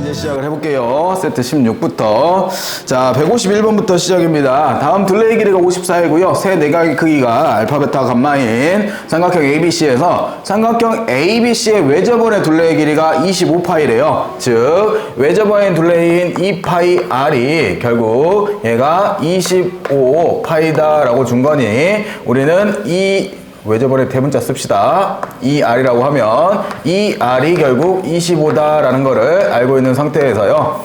이제 시작을 해볼게요. 세트 16부터. 자, 151번부터 시작입니다. 다음 둘레의 길이가 54이고요. 세 내각의 크기가 알파, 베타, 감마인 삼각형 ABC에서 삼각형 ABC의 외접원의 둘레의 길이가 25파이래요. 즉, 외접원의 둘레인 2파이R이 결국 얘가 25파이다라고 준 거니 우리는 이 외접원의 대문자 씁시다. 이 R이라고 하면 이 R이 결국 25다라는 거를 알고 있는 상태에서요.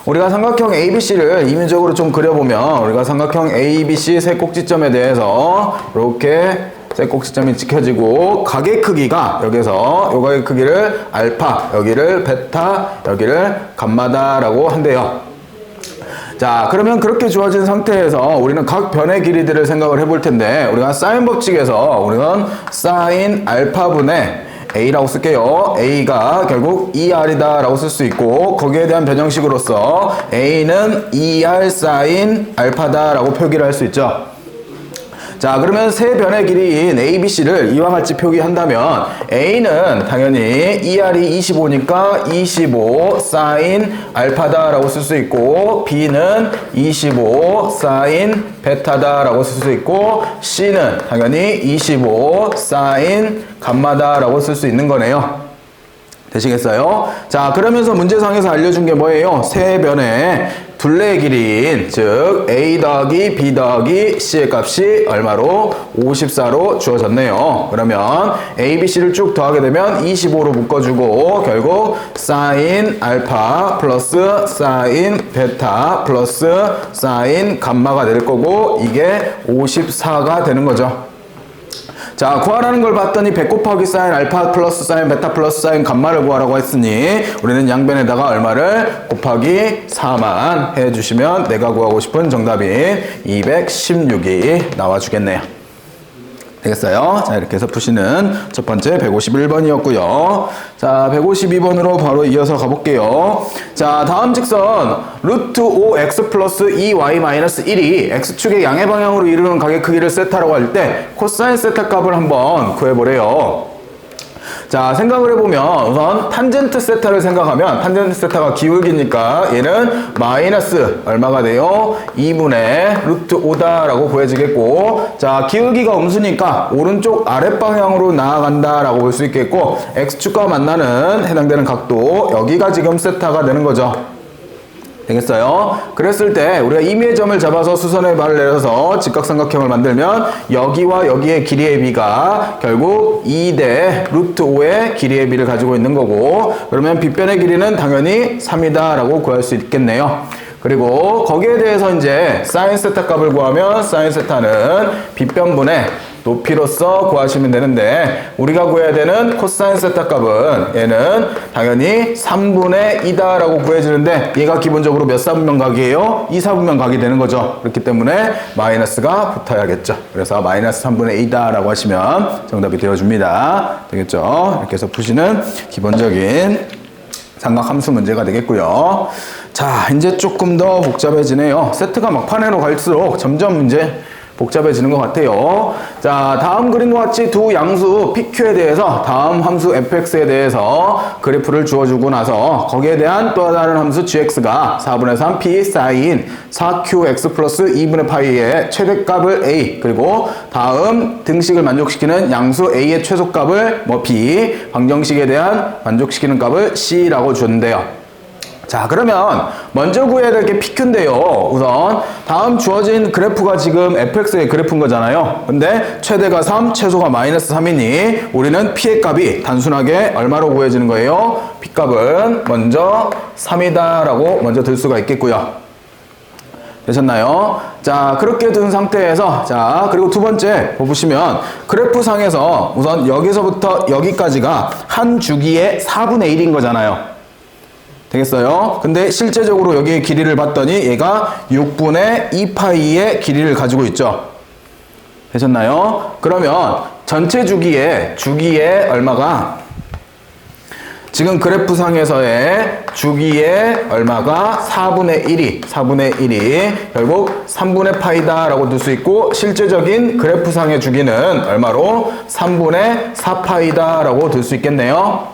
우리가 삼각형 ABC를 이미적으로 좀 그려보면 우리가 삼각형 ABC 세 꼭지점에 대해서 이렇게 세 꼭지점이 지켜지고 각의 크기가 여기서 요 각의 크기를 알파, 여기를 베타, 여기를 감마다라고 한대요. 자, 그러면 그렇게 주어진 상태에서 우리는 각 변의 길이들을 생각을 해볼 텐데 우리가 사인 법칙에서 우리는 사인 알파분의 A라고 쓸게요. A가 결국 2R이다 라고 쓸 수 있고 거기에 대한 변형식으로서 A는 2R 사인 알파다 라고 표기를 할 수 있죠. 자, 그러면 세 변의 길이인 ABC를 이와 같이 표기한다면 A는 당연히 2R이 25니까 25 사인 알파다 라고 쓸 수 있고 B는 25 사인 베타다 라고 쓸 수 있고 C는 당연히 25 사인 감마다 라고 쓸 수 있는 거네요. 되시겠어요? 자, 그러면서 문제상에서 알려준 게 뭐예요? 세 변의 둘레의 길이인 즉 A 더하기 B 더하기 C의 값이 얼마로? 54로 주어졌네요. 그러면 A, B, C를 쭉 더하게 되면 25로 묶어주고 결국 사인 알파 플러스 사인 베타 플러스 사인 감마가 될 거고 이게 54가 되는 거죠. 자, 구하라는 걸 봤더니 100 곱하기 사인 알파 플러스 사인 베타 플러스 사인 감마를 구하라고 했으니 우리는 양변에다가 얼마를 곱하기 4만 해주시면 내가 구하고 싶은 정답인 216이 나와주겠네요. 되겠어요? 자, 이렇게 해서 푸시는 첫 번째 151번이었고요. 자, 152번으로 바로 이어서 가볼게요. 자, 다음 직선 루트 5x 플러스 2y 마이너스 1이 x축의 양의 방향으로 이루는 각의 크기를 세타라고 할 때 코사인 세타 값을 한번 구해보래요. 자, 생각을 해보면 우선 탄젠트 세타를 생각하면 탄젠트 세타가 기울기니까 얘는 마이너스 얼마가 돼요? 2분의 루트 5다 라고 구해지겠고 자, 기울기가 음수니까 오른쪽 아랫방향으로 나아간다 라고 볼 수 있겠고 x축과 만나는 해당되는 각도 여기가 지금 세타가 되는 거죠. 되겠어요? 그랬을 때 우리가 임의의 점을 잡아서 수선의 발을 내려서 직각삼각형을 만들면 여기와 여기의 길이의 비가 결국 2대 루트 5의 길이의 비를 가지고 있는 거고 그러면 빗변의 길이는 당연히 3이다 라고 구할 수 있겠네요. 그리고 거기에 대해서 이제 사인 세타 값을 구하면 사인 세타는 빗변분의 높이로서 구하시면 되는데 우리가 구해야 되는 코사인 세타 값은 얘는 당연히 3분의 2다 라고 구해지는데 얘가 기본적으로 몇 사분면 각이에요? 2사분면 각이 되는 거죠. 그렇기 때문에 마이너스가 붙어야겠죠. 그래서 마이너스 3분의 2다 라고 하시면 정답이 되어줍니다. 되겠죠? 이렇게 해서 푸시는 기본적인 삼각함수 문제가 되겠고요. 자, 이제 조금 더 복잡해지네요. 세트가 막판으로 갈수록 점점 이제 복잡해지는 것 같아요. 자, 다음 그림과 같이 두 양수 PQ에 대해서 다음 함수 fx에 대해서 그래프를 주어주고 나서 거기에 대한 또 다른 함수 gx가 4분의 3 p sin 4qx 플러스 2분의 파이의 최대값을 a 그리고 다음 등식을 만족시키는 양수 a의 최소값을 뭐 b 방정식에 대한 만족시키는 값을 c라고 줬는데요. 자, 그러면 먼저 구해야 될 게 PQ인데요. 우선 다음 주어진 그래프가 지금 fx의 그래프인 거잖아요. 근데 최대가 3, 최소가 마이너스 3이니 우리는 P의 값이 단순하게 얼마로 구해지는 거예요? P 값은 먼저 3이다 라고 먼저 들 수가 있겠고요. 되셨나요? 자, 그렇게 든 상태에서 자, 그리고 두 번째 보시면 그래프 상에서 우선 여기서부터 여기까지가 한 주기의 4분의 1인 거잖아요. 되겠어요? 근데 실제적으로 여기의 길이를 봤더니 얘가 6분의 2파이의 길이를 가지고 있죠. 되셨나요? 그러면 전체 주기에 얼마가 지금 그래프상에서의 주기의 얼마가 4분의 1이 결국 3분의 파이다 라고 둘 수 있고 실제적인 그래프상의 주기는 얼마로? 3분의 4파이다 라고 둘 수 있겠네요.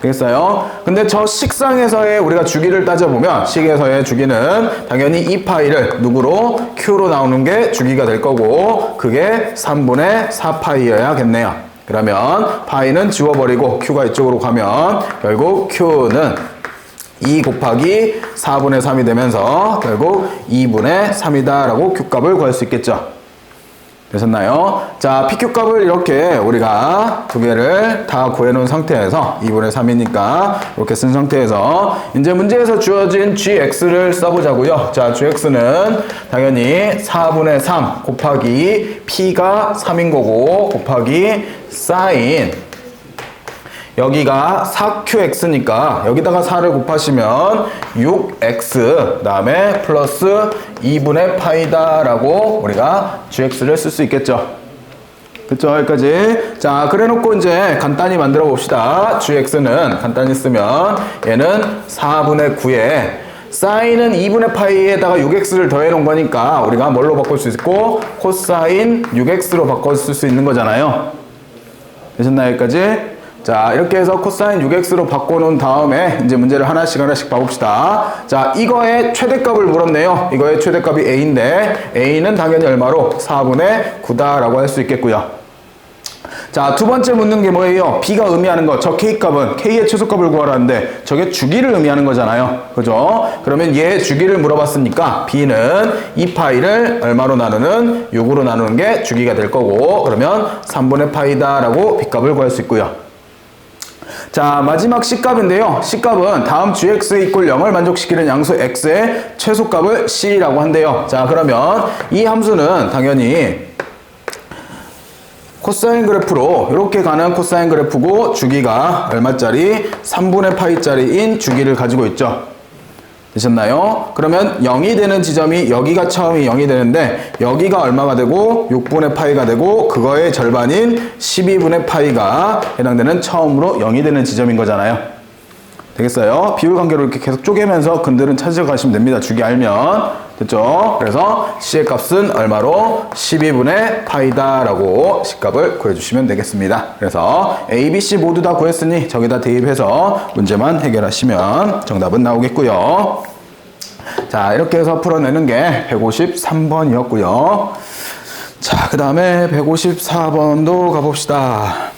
되겠어요? 근데 저 식상에서의 우리가 주기를 따져보면 식에서의 주기는 당연히 이 파이를 누구로? Q로 나오는 게 주기가 될 거고 그게 3분의 4파이여야겠네요. 그러면 파이는 지워버리고 Q가 이쪽으로 가면 결국 Q는 2 곱하기 4분의 3이 되면서 결국 2분의 3이다 라고 Q값을 구할 수 있겠죠. 되셨나요? 자, PQ 값을 이렇게 우리가 두 개를 다 구해놓은 상태에서 2분의 3이니까 이렇게 쓴 상태에서 이제 문제에서 주어진 gx를 써보자고요. 자, gx는 당연히 4분의 3 곱하기 p가 3인 거고 곱하기 sin 여기가 4qx니까 여기다가 4를 곱하시면 6x 그 다음에 플러스 2분의 파이다 라고 우리가 gx를 쓸 수 있겠죠. 그쵸? 여기까지. 자, 그래 놓고 이제 간단히 만들어 봅시다. gx는 간단히 쓰면 얘는 4분의 9에 사인은 2분의 파이에다가 6x를 더해 놓은 거니까 우리가 뭘로 바꿀 수 있고 코사인 6x로 바꿔 쓸 수 있는 거잖아요. 되셨나요? 여기까지? 자, 이렇게 해서 코사인 6x로 바꿔놓은 다음에 이제 문제를 하나씩 봐봅시다. 자, 이거의 최대값을 물었네요. 이거의 최대값이 a인데 a는 당연히 얼마로? 4분의 9다라고 할 수 있겠고요. 자, 두 번째 묻는 게 뭐예요? b가 의미하는 거, 저 k값은 k의 최소값을 구하라는데 저게 주기를 의미하는 거잖아요. 그죠? 그러면 얘의 주기를 물어봤으니까 b는 2파이를 얼마로 나누는? 6으로 나누는 게 주기가 될 거고 그러면 3분의 파이다 라고 b값을 구할 수 있고요. 자, 마지막 C값인데요. C값은 다음 gx 이퀄 0을 만족시키는 양수 x의 최소값을 C라고 한대요. 자, 그러면 이 함수는 당연히 코사인 그래프로 이렇게 가는 코사인 그래프고 주기가 얼마짜리? 3분의 파이짜리인 주기를 가지고 있죠. 되셨나요? 그러면 0이 되는 지점이 여기가 처음이 0이 되는데 여기가 얼마가 되고 6분의 파이가 되고 그거의 절반인 12분의 파이가 해당되는 처음으로 0이 되는 지점인 거잖아요. 되겠어요? 비율 관계로 이렇게 계속 쪼개면서 근들은 찾아가시면 됩니다. 주기 알면. 됐죠? 그래서 C의 값은 얼마로? 12분의 파이다 라고 C값을 구해주시면 되겠습니다. 그래서 A, B, C 모두 다 구했으니 저기다 대입해서 문제만 해결하시면 정답은 나오겠고요. 자, 이렇게 해서 풀어내는 게 153번이었고요. 자, 그 다음에 154번도 가봅시다.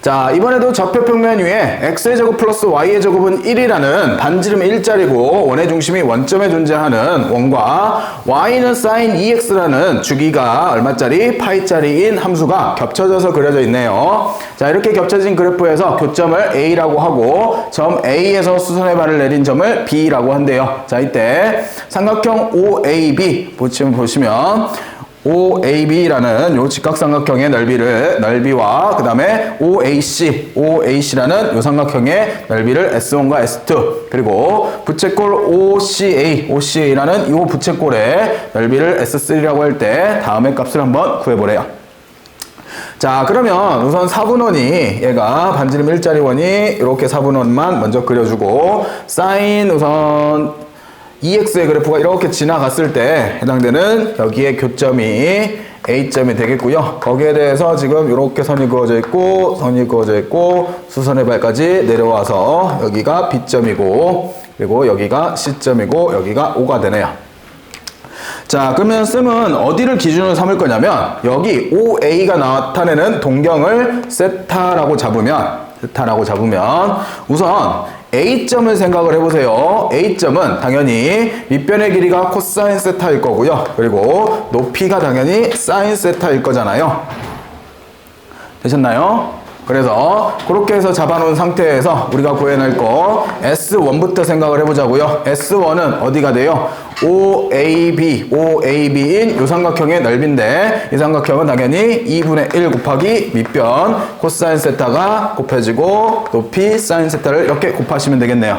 자, 이번에도 좌표평면 위에 x의 제곱 플러스 y의 제곱은 1이라는 반지름 일자리고 원의 중심이 원점에 존재하는 원과 y는 sin 2x라는 주기가 얼마짜리? 파이짜리인 함수가 겹쳐져서 그려져 있네요. 자, 이렇게 겹쳐진 그래프에서 교점을 A라고 하고 점 A에서 수선의 발을 내린 점을 B라고 한대요. 자, 이때 삼각형 OAB 보시면 OAB라는 요 직각삼각형의 넓이와 그 다음에 OAC라는 요 삼각형의 넓이를 S1과 S2 그리고 부채꼴 OCA라는 요 부채꼴의 넓이를 S3라고 할 때 다음의 값을 한번 구해보래요. 자, 그러면 우선 4분원이 얘가 반지름 일자리원이 이렇게 4분원만 먼저 그려주고 사인 우선 EX의 그래프가 이렇게 지나갔을 때 해당되는 여기에 교점이 A점이 되겠고요. 거기에 대해서 지금 이렇게 선이 그어져 있고 수선의 발까지 내려와서 여기가 B점이고 그리고 여기가 C점이고 여기가 O가 되네요. 자, 그러면 쌤은 어디를 기준으로 삼을 거냐면 여기 OA가 나타내는 동경을 세타라고 잡으면 우선 A점을 생각을 해보세요. A점은 당연히 밑변의 길이가 코사인 세타일 거고요. 그리고 높이가 당연히 사인 세타일 거잖아요. 되셨나요? 그래서 그렇게 해서 잡아놓은 상태에서 우리가 구해낼 거 S1부터 생각을 해보자고요. S1은 어디가 돼요? OAB인 이 삼각형의 넓이인데 이 삼각형은 당연히 2분의 1 곱하기 밑변 코사인 세타가 곱해지고 높이 사인 세타를 이렇게 곱하시면 되겠네요.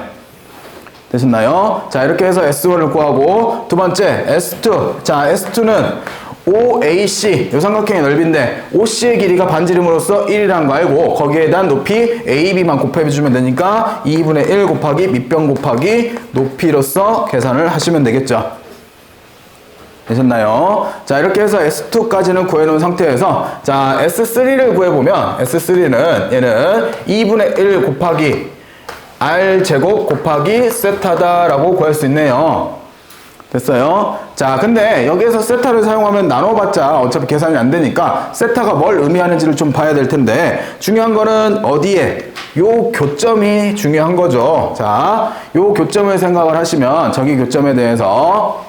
되셨나요? 자, 이렇게 해서 S1을 구하고 두 번째 S2. 자, S2는 OAC 이 삼각형의 넓이인데 OC의 길이가 반지름으로서 1이라는 거 알고 거기에 대한 높이 AB만 곱해주면 되니까 2분의 1 곱하기 밑변 곱하기 높이로서 계산을 하시면 되겠죠. 되셨나요? 자, 이렇게 해서 S2까지는 구해놓은 상태에서, 자, S3를 구해보면, S3는 얘는 2분의 1 곱하기 R제곱 곱하기 세타다라고 구할 수 있네요. 됐어요? 자, 근데 여기에서 세타를 사용하면 나눠봤자 어차피 계산이 안 되니까 세타가 뭘 의미하는지를 좀 봐야 될 텐데, 중요한 거는 어디에? 요 교점이 중요한 거죠. 자, 요 교점을 생각을 하시면 저기 교점에 대해서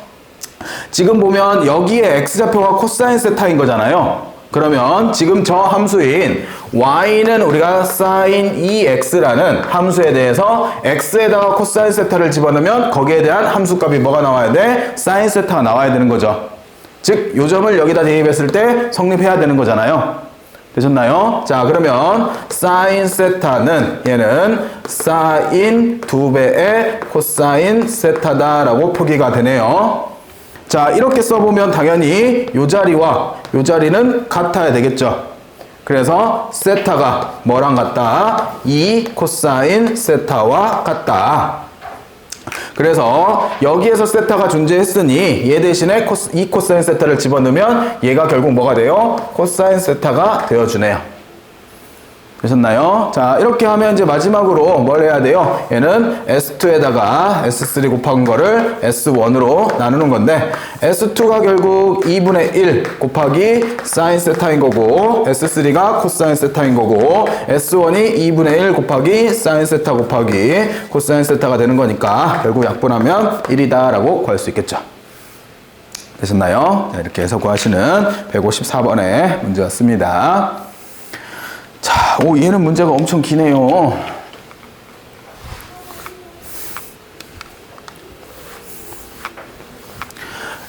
지금 보면 여기에 x좌표가 코사인 세타인 거잖아요. 그러면 지금 저 함수인 y는 우리가 sin 2x라는 함수에 대해서 x에다가 코사인 세타를 집어넣으면 거기에 대한 함수값이 뭐가 나와야 돼? sin 세타가 나와야 되는 거죠. 즉, 요 점을 여기다 대입했을 때 성립해야 되는 거잖아요. 되셨나요? 자, 그러면 sin 세타는 얘는 sin 2배의 코사인 세타다라고 표기가 되네요. 자, 이렇게 써보면 당연히 요 자리와 요 자리는 같아야 되겠죠. 그래서 세타가 뭐랑 같다? 2 코사인 세타와 같다. 그래서 여기에서 세타가 존재했으니 얘 대신에 2 코사인 세타를 집어넣으면 얘가 결국 뭐가 돼요? 코사인 세타가 되어주네요. 되셨나요? 자, 이렇게 하면 이제 마지막으로 뭘 해야 돼요? 얘는 S2에다가 S3 곱한 거를 S1으로 나누는 건데, S2가 결국 2분의 1 곱하기 사인 세타인 거고, S3가 코사인 세타인 거고, S1이 2분의 1 곱하기 사인 세타 곱하기 코사인 세타가 되는 거니까 결국 약분하면 1이다 라고 구할 수 있겠죠. 되셨나요? 자, 이렇게 해서 구하시는 154번의 문제였습니다. 자, 오, 얘는 문제가 엄청 기네요.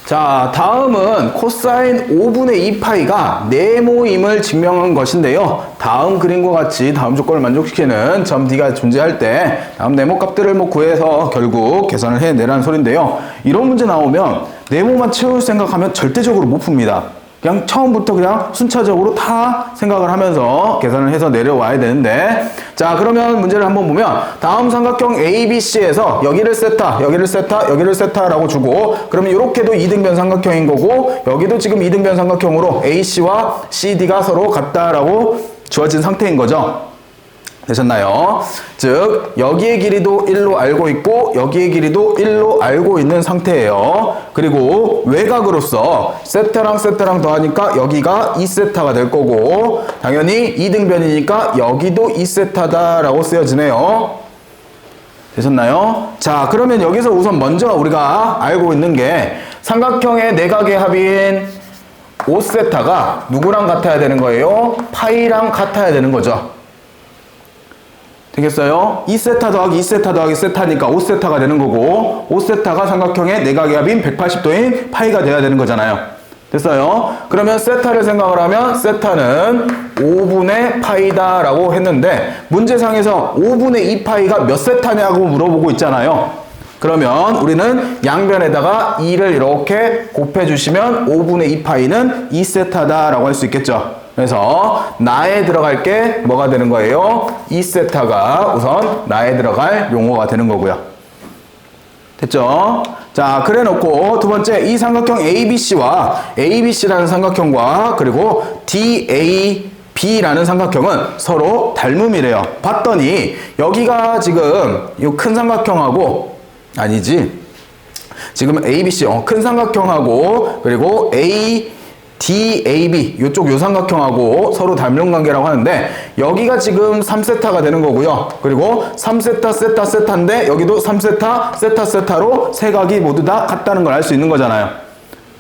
자, 다음은 코사인 5분의 2파이가 네모임을 증명한 것인데요. 다음 그림과 같이 다음 조건을 만족시키는 점 D가 존재할 때 다음 네모 값들을 구해서 결국 계산을 해내라는 소린데요. 이런 문제 나오면 네모만 채울 생각하면 절대적으로 못 풉니다. 그냥 처음부터 그냥 순차적으로 다 생각을 하면서 계산을 해서 내려와야 되는데, 자, 그러면 문제를 한번 보면 다음 삼각형 ABC에서 여기를 세타, 여기를 세타, 여기를 세타라고 주고, 그러면 이렇게도 이등변 삼각형인 거고, 여기도 지금 이등변 삼각형으로 AC와 CD가 서로 같다라고 주어진 상태인 거죠. 되셨나요? 즉, 여기의 길이도 1로 알고 있고 여기의 길이도 1로 알고 있는 상태예요. 그리고 외곽으로서 세타랑 세타랑 더하니까 여기가 2세타가 될 거고, 당연히 이등변이니까 여기도 2세타다라고 쓰여지네요. 되셨나요? 자, 그러면 여기서 우선 먼저 우리가 알고 있는 게 삼각형의 내각의 합인 5세타가 누구랑 같아야 되는 거예요? 파이랑 같아야 되는 거죠. 되겠어요? 2세타 더하기 2세타 더하기 세타니까 5세타가 되는 거고, 5세타가 삼각형의 내각의 합인 180도인 파이가 돼야 되는 거잖아요. 됐어요? 그러면 세타를 생각을 하면 세타는 5분의 파이다 라고 했는데, 문제상에서 5분의 2파이가 몇 세타냐고 물어보고 있잖아요. 그러면 우리는 양변에다가 2를 이렇게 곱해주시면 5분의 2파이는 2세타다 라고 할 수 있겠죠. 그래서 나에 들어갈 게 뭐가 되는 거예요? 2세타가 우선 나에 들어갈 용어가 되는 거고요. 됐죠? 자, 그래 놓고 두 번째, 이 삼각형 ABC와 ABC라는 삼각형과 그리고 DAB라는 삼각형은 서로 닮음이래요. 봤더니 여기가 지금 이 큰 삼각형하고, 아니지, 지금 ABC 큰 삼각형하고 그리고 DAB 요쪽 요 삼각형하고 서로 닮은 관계라고 하는데, 여기가 지금 3세타가 되는 거고요. 그리고 3세타 세타 세타인데 여기도 3세타 세타 세타로 세 각이 모두 다 같다는 걸 알 수 있는 거잖아요.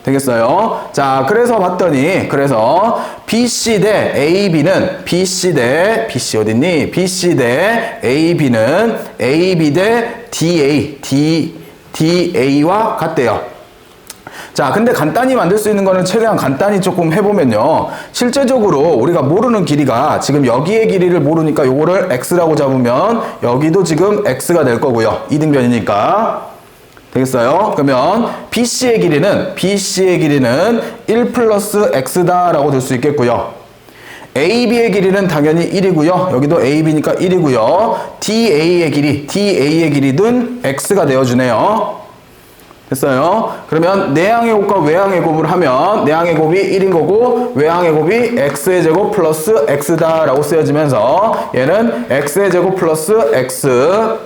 되겠어요? 자, 그래서 봤더니, 그래서 BC 대 AB는 BC 어딨니? BC 대 AB는 AB 대 DA와 같대요. 자, 근데 간단히 만들 수 있는 거는 최대한 간단히 조금 해보면요, 실제적으로 우리가 모르는 길이가 지금 여기의 길이를 모르니까 요거를 x라고 잡으면 여기도 지금 x가 될 거고요. 이등변이니까. 되겠어요? 그러면 BC의 길이는 1 플러스 x다 라고 될 수 있겠고요. AB의 길이는 당연히 1이고요. 여기도 AB니까 1이고요. DA의 길이든 x가 되어주네요. 됐어요? 그러면 내항의 곱과 외항의 곱을 하면 내항의 곱이 1인 거고 외항의 곱이 x의 제곱 플러스 x다라고 쓰여지면서 얘는 x의 제곱 플러스 x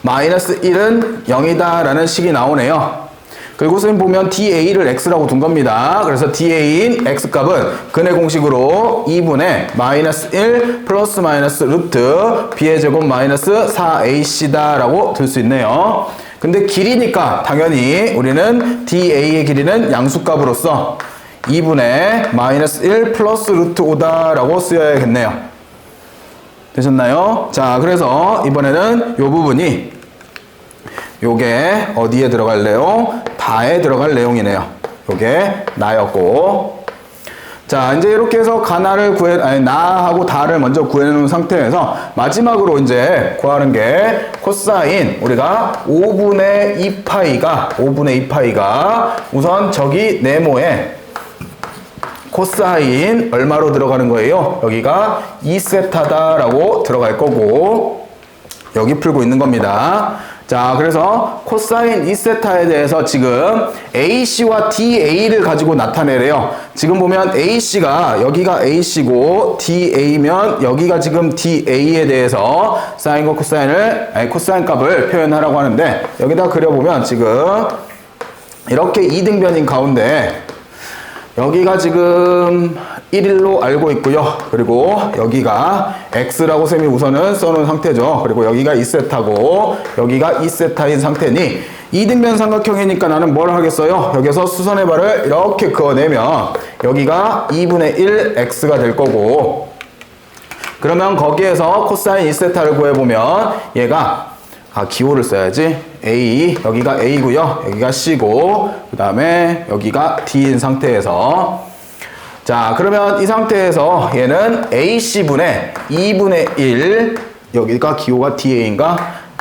마이너스 1은 0이다 라는 식이 나오네요. 그리고 선생님 보면 DA를 X라고 둔 겁니다. 그래서 DA인 X값은 근의 공식으로 2분의 마이너스 1 플러스 마이너스 루트 B의 제곱 마이너스 4AC다 라고 들 수 있네요. 근데 길이니까 당연히 우리는 DA의 길이는 양수값으로서 2분의 마이너스 1 플러스 루트 5다 라고 쓰여야겠네요. 되셨나요? 자, 그래서 이번에는 이 부분이 요게 어디에 들어갈래요? 다에 들어갈 내용이네요. 요게 나였고. 자, 이제 이렇게 해서 나하고 다를 먼저 구해놓은 상태에서 마지막으로 이제 구하는 게 코사인 우리가 5분의 2파이가 우선 저기 네모에 코사인 얼마로 들어가는 거예요? 여기가 2세타다라고 들어갈 거고 여기 풀고 있는 겁니다. 자, 그래서 코사인 2세타에 대해서 지금 AC와 DA를 가지고 나타내래요. 지금 보면 AC가 여기가 AC고 DA면 여기가 지금 DA에 대해서 사인과 코사인 값을 표현하라고 하는데 여기다 그려보면 지금 이렇게 이등변인 가운데 여기가 지금 1일로 알고 있고요. 그리고 여기가 X라고 쌤이 우선은 써놓은 상태죠. 그리고 여기가 2세타고 여기가 2세타인 상태니 이등변 삼각형이니까 나는 뭘 하겠어요? 여기서 수선의 발을 이렇게 그어내면 여기가 2분의 1 X가 될 거고 그러면 거기에서 코사인 2세타를 구해보면 얘가 기호를 써야지. A, 여기가 A고요. 여기가 C고 그 다음에 여기가 D인 상태에서 자, 그러면 이 상태에서 얘는 AC분의 2분의 1 여기가 기호가 DA인가?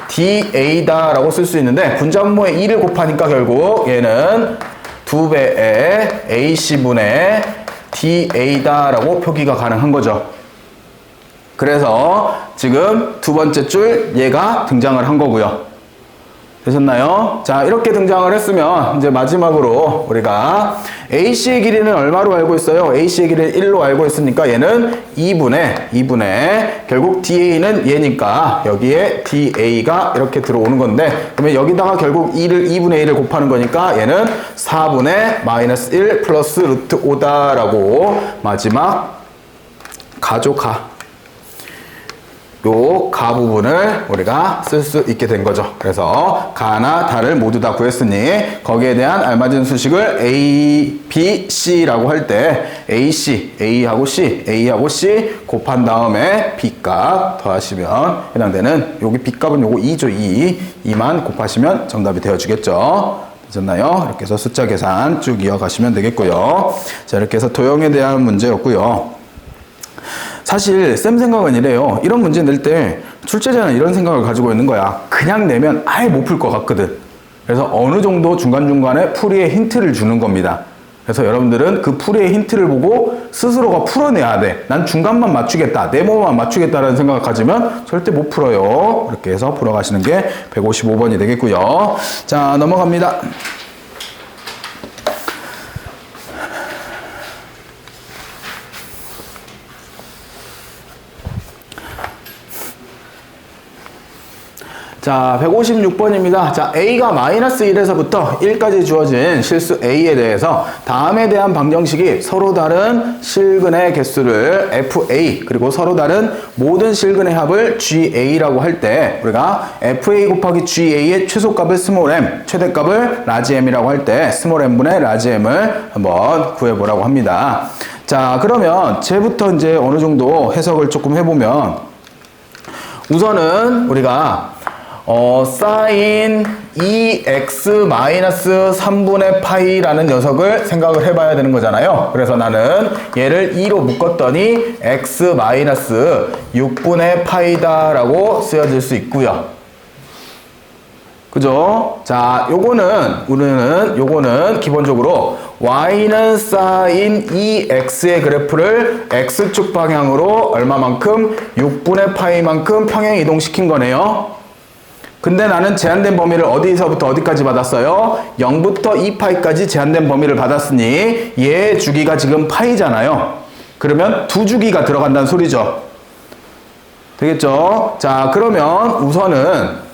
DA다 라고 쓸 수 있는데 분자분모에 2를 곱하니까 결국 얘는 2배의 AC분의 DA다 라고 표기가 가능한 거죠. 그래서 지금 두 번째 줄 얘가 등장을 한 거고요. 되셨나요? 자, 이렇게 등장을 했으면 이제 마지막으로 우리가 AC의 길이는 얼마로 알고 있어요? AC의 길이는 1로 알고 있으니까 얘는 2분의 결국 DA는 얘니까 여기에 DA가 이렇게 들어오는 건데 그러면 여기다가 결국 2분의 1을 곱하는 거니까 얘는 4분의 마이너스 1 플러스 루트 5다 라고 마지막 요 가 부분을 우리가 쓸 수 있게 된 거죠. 그래서 가나 다를 모두 다 구했으니 거기에 대한 알맞은 수식을 A, B, C라고 할 때 A하고 C 곱한 다음에 B값 더하시면 해당되는 여기 B값은 요거 2죠. 2만 곱하시면 정답이 되어주겠죠. 되셨나요? 이렇게 해서 숫자 계산 쭉 이어가시면 되겠고요. 자, 이렇게 해서 도형에 대한 문제였고요. 사실 쌤 생각은 이래요. 이런 문제 낼 때 출제자는 이런 생각을 가지고 있는 거야. 그냥 내면 아예 못 풀 것 같거든. 그래서 어느 정도 중간중간에 풀이의 힌트를 주는 겁니다. 그래서 여러분들은 그 풀이의 힌트를 보고 스스로가 풀어내야 돼. 난 중간만 맞추겠다. 네모만 맞추겠다라는 생각을 가지면 절대 못 풀어요. 이렇게 해서 풀어가시는 게 155번이 되겠고요. 자, 넘어갑니다. 자, 156번입니다. 자, A가 마이너스 1에서부터 1까지 주어진 실수 A에 대해서 다음에 대한 방정식이 서로 다른 실근의 개수를 FA 그리고 서로 다른 모든 실근의 합을 GA라고 할 때 우리가 FA 곱하기 GA의 최소값을 스몰 m, 최대값을 라지 m이라고 할 때 스몰 m분의 라지 m을 한번 구해보라고 합니다. 자, 그러면 쟤부터 이제 어느 정도 해석을 조금 해보면 우선은 우리가 사인 2x-3분의 파이라는 녀석을 생각을 해봐야 되는 거잖아요. 그래서 나는 얘를 2로 묶었더니 x-6분의 파이다라고 쓰여질 수 있고요. 그죠? 자, 요거는 기본적으로 y는 사인 2x의 그래프를 x축 방향으로 얼마만큼? 6분의 파이만큼 평행 이동시킨 거네요. 근데 나는 제한된 범위를 어디서부터 어디까지 받았어요? 0부터 2파이까지 제한된 범위를 받았으니 얘 주기가 지금 파이잖아요. 그러면 두 주기가 들어간다는 소리죠. 되겠죠? 자, 그러면 우선은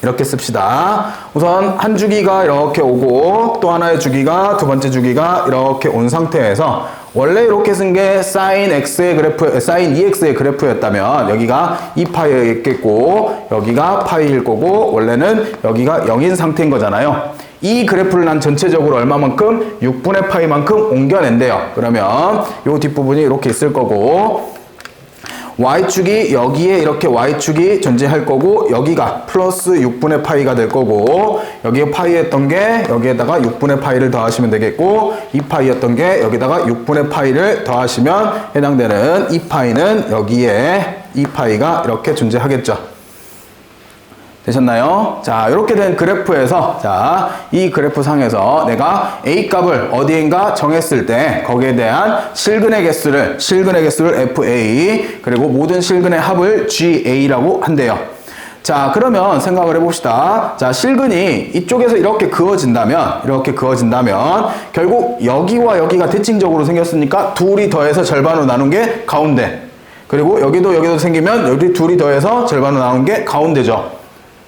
이렇게 씁시다. 우선 한 주기가 이렇게 오고 또 하나의 주기가 두 번째 주기가 이렇게 온 상태에서 원래 이렇게 쓴 게 sin x의 그래프, sin 2x의 그래프였다면 여기가 2파이였겠고 여기가 파이일 거고 원래는 여기가 0인 상태인 거잖아요. 이 그래프를 난 전체적으로 얼마만큼? 6분의 파이만큼 옮겨낸대요. 그러면 이 뒷부분이 이렇게 있을 거고 y축이 여기에 이렇게 y축이 존재할 거고 여기가 플러스 6분의 파이가 될 거고 여기에 파이였던 게 여기에다가 6분의 파이를 더하시면 되겠고 2파이였던 게 여기다가 6분의 파이를 더하시면 해당되는 2파이는 여기에 2파이가 이렇게 존재하겠죠. 되셨나요? 자, 이렇게 된 그래프에서 자, 이 그래프 상에서 내가 A 값을 어디인가 정했을 때 거기에 대한 실근의 개수를 FA 그리고 모든 실근의 합을 GA라고 한대요. 자, 그러면 생각을 해봅시다. 자, 실근이 이쪽에서 이렇게 그어진다면 결국 여기와 여기가 대칭적으로 생겼으니까 둘이 더해서 절반으로 나눈 게 가운데 그리고 여기도 생기면 여기 둘이 더해서 절반으로 나눈 게 가운데죠.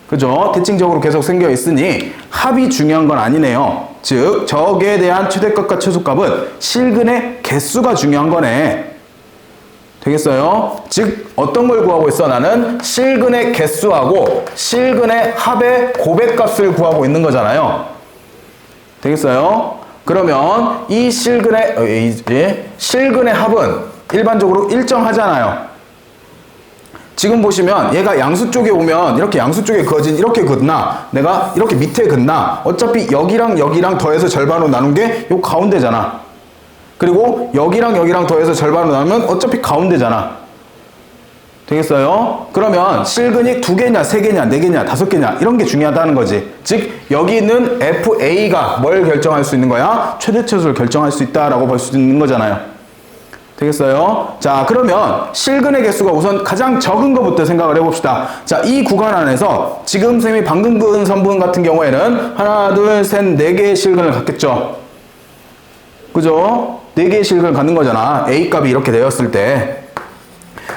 그죠? 대칭적으로 계속 생겨 있으니 합이 중요한 건 아니네요. 즉 적에 대한 최대값과 최소값은 실근의 개수가 중요한 거네. 되겠어요? 즉 어떤 걸 구하고 있어? 나는 실근의 개수하고 실근의 합의 고백값을 구하고 있는 거잖아요. 되겠어요? 그러면 이 실근의 합은 일반적으로 일정하잖아요. 지금 보시면 얘가 양수 쪽에 오면 이렇게 양수 쪽에 그어진 이렇게 긋나 내가 이렇게 밑에 긋나 어차피 여기랑 여기랑 더해서 절반으로 나눈 게 요 가운데잖아. 그리고 여기랑 여기랑 더해서 절반으로 나누면 어차피 가운데잖아. 되겠어요? 그러면 실근이 2개냐 3개냐 4개냐 5개냐 이런 게 중요하다는 거지. 즉 여기 있는 FA가 뭘 결정할 수 있는 거야? 최대치수를 결정할 수 있다라고 볼 수 있는 거잖아요. 되겠어요? 자, 그러면 실근의 개수가 우선 가장 적은 것부터 생각을 해봅시다. 자, 이 구간 안에서 지금 쌤이 방금 그은 선분 같은 경우에는 하나, 둘, 셋, 4개의 실근을 갖겠죠. 그죠? 4개의 실근을 갖는 거잖아. A 값이 이렇게 되었을 때.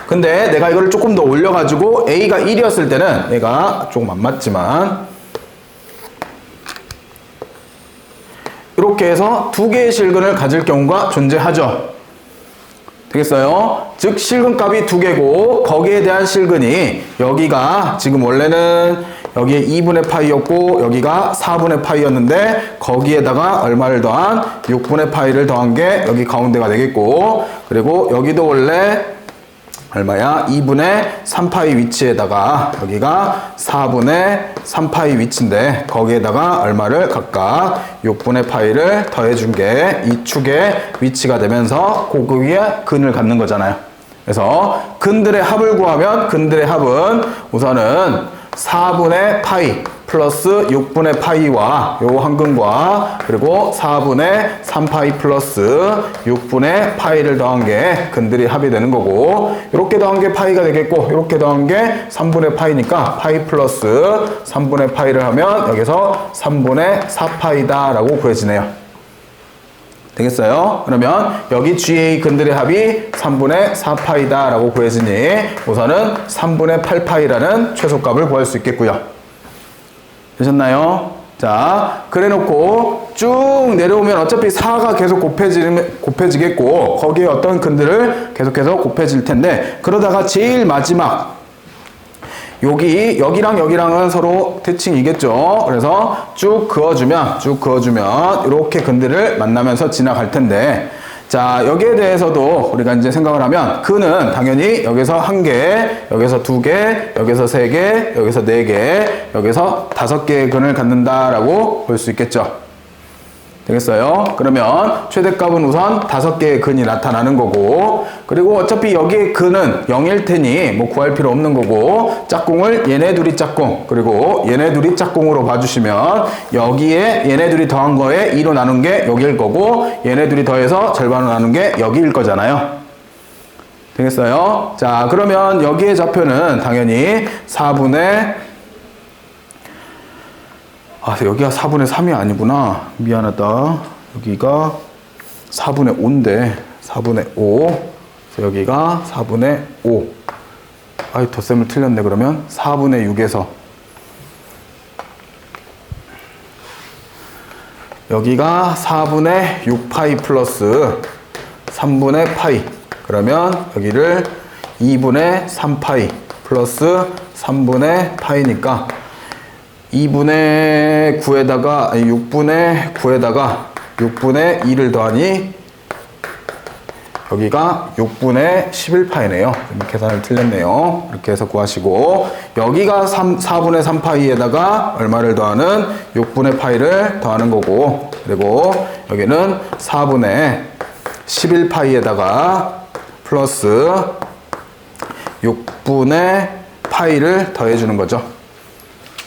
근데 내가 이거를 조금 더 올려가지고 A가 1이었을 때는 얘가 조금 안 맞지만 이렇게 해서 2개의 실근을 가질 경우가 존재하죠. 되겠어요? 즉 실근값이 2개고 거기에 대한 실근이 여기가 지금 원래는 여기에 2분의 파이였고 여기가 4분의 파이였는데 거기에다가 얼마를 더한 6분의 파이를 더한 게 여기 가운데가 되겠고 그리고 여기도 원래 얼마야? 2분의 3파이 위치에다가 여기가 4분의 3파이 위치인데 거기에다가 얼마를 각각 6분의 파이를 더해준 게 이 축의 위치가 되면서 고기에 근을 갖는 거잖아요. 그래서 근들의 합을 구하면 근들의 합은 우선은 4분의 파이 플러스 6분의 파이와 요 한근과 그리고 4분의 3파이 플러스 6분의 파이를 더한 게 근들이 합이 되는 거고 이렇게 더한 게 파이가 되겠고 이렇게 더한 게 3분의 파이니까 파이 플러스 3분의 파이를 하면 여기서 3분의 4파이다 라고 구해지네요. 되겠어요? 그러면 여기 GA 근들의 합이 3분의 4파이다 라고 구해지니 우선은 3분의 8파이라는 최소값을 구할 수 있겠고요. 되셨나요? 자, 그래 놓고 쭉 내려오면 어차피 4가 계속 곱해지겠고 거기에 어떤 근들을 계속해서 곱해질 텐데 그러다가 제일 마지막 여기랑 여기랑은 서로 대칭이겠죠. 그래서 쭉 그어주면 이렇게 근들을 만나면서 지나갈 텐데 자, 여기에 대해서도 우리가 이제 생각을 하면 근은 당연히 여기서 1개, 여기서 2개, 여기서 3개, 여기서 4개, 여기서 5개의 근을 갖는다라고 볼 수 있겠죠. 되겠어요? 그러면 최대값은 우선 5개의 근이 나타나는 거고 그리고 어차피 여기에 근은 0일 테니 뭐 구할 필요 없는 거고 짝꿍을 얘네 둘이 짝꿍 그리고 얘네 둘이 짝꿍으로 봐주시면 여기에 얘네 둘이 더한 거에 2로 나눈 게 여기일 거고 얘네 둘이 더해서 절반으로 나눈 게 여기일 거잖아요. 되겠어요? 자, 그러면 여기에 좌표는 당연히 4분의 아, 여기가 4분의 3이 아니구나. 미안하다. 여기가 4분의 5인데 4분의 5. 그래서 여기가 4분의 5. 아이, 덧셈을 틀렸네. 그러면 4분의 6에서 여기가 4분의 6파이 플러스 3분의 파이. 그러면 여기를 2분의 3파이 플러스 3분의 파이니까 2분의 9에다가, 아니 6분의 9에다가 6분의 2를 더하니 여기가 6분의 11파이네요. 계산을 틀렸네요. 이렇게 해서 구하시고, 여기가 4분의 3파이에다가 얼마를 더하는 6분의 파이를 더하는 거고, 그리고 여기는 4분의 11파이에다가 플러스 6분의 파이를 더해주는 거죠.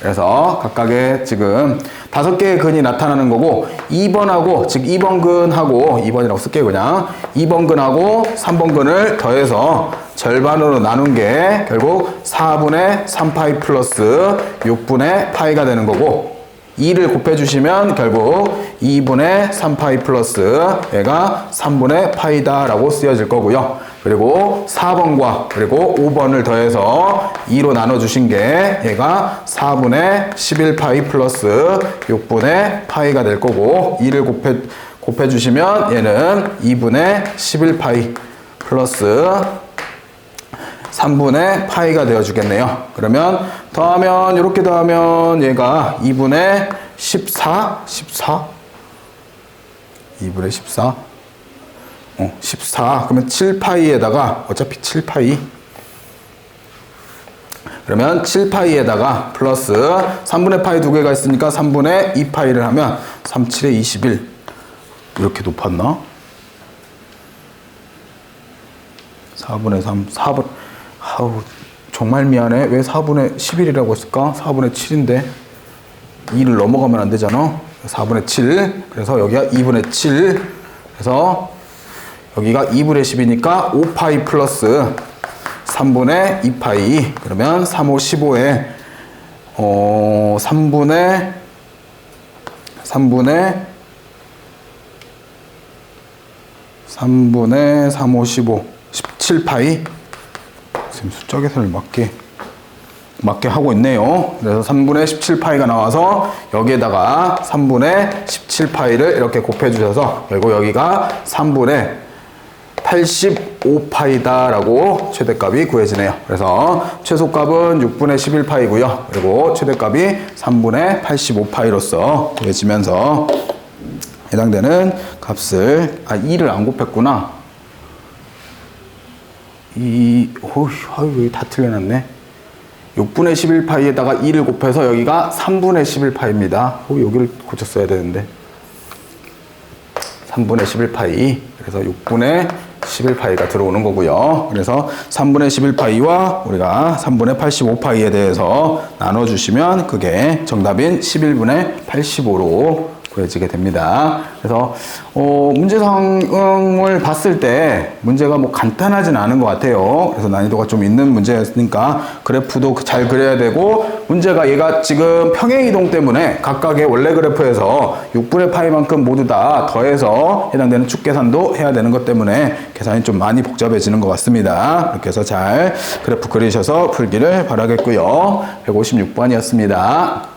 그래서 각각의 지금 5개의 근이 나타나는 거고, 2번하고, 즉 2번 근하고, 2번이라고 쓸게요, 그냥. 2번 근하고 3번 근을 더해서 절반으로 나눈 게 결국 4분의 3파이 플러스 6분의 파이가 되는 거고, 2를 곱해주시면 결국 2분의 3파이 플러스 얘가 3분의 파이다 라고 쓰여질 거고요. 그리고 4번과 그리고 5번을 더해서 2로 나눠주신 게 얘가 4분의 11파이 플러스 6분의 파이가 될 거고, 2를 곱해주시면 얘는 2분의 11파이 플러스 3분의 파이가 되어주겠네요. 그러면 더하면, 이렇게 더하면 얘가 2분의 14? 2분의 14? 14. 그러면 7파이에다가, 어차피 7파이. 그러면 7파이에다가 플러스 3분의 파이 2개가 있으니까 3분의 2파이를 하면 3, 7에 21. 이렇게 높았나? 4분의 3, 4분. 아우, 정말 미안해. 왜 4분의 11이라고 했을까? 4분의 7인데 2를 넘어가면 안 되잖아. 4분의 7. 그래서 여기가 2분의 7. 그래서 여기가 2분의 10이니까 5파이 플러스 3분의 2파이. 그러면 3, 5, 15에 3분의 3, 5, 15 17파이. 지금 숫자 계산을 맞게 하고 있네요. 그래서 3분의 17파이가 나와서 여기에다가 3분의 17파이를 이렇게 곱해 주셔서 결국 여기가 3분의 85파이다 라고 최대값이 구해지네요. 그래서 최소값은 6분의 11파이고요. 그리고 최대값이 3분의 85파이로서 구해지면서 해당되는 값을, 2를 안 곱했구나. 왜 다 틀려놨네. 6분의 11파이에다가 2를 곱해서 여기가 3분의 11파이입니다. 여기를 고쳤어야 되는데. 3분의 11파이. 그래서 6분의 11파이가 들어오는 거고요. 그래서 3분의 11파이와 우리가 3분의 85파이에 대해서 나눠주시면 그게 정답인 11분의 85로 구해지게 됩니다. 그래서 문제상을 봤을 때 문제가 뭐 간단하진 않은 것 같아요. 그래서 난이도가 좀 있는 문제였으니까 그래프도 잘 그려야 되고, 문제가 얘가 지금 평행이동 때문에 각각의 원래 그래프에서 6분의 파이만큼 모두 다 더해서 해당되는 축 계산도 해야 되는 것 때문에 계산이 좀 많이 복잡해지는 것 같습니다. 이렇게 해서 잘 그래프 그리셔서 풀기를 바라겠고요. 156번이었습니다.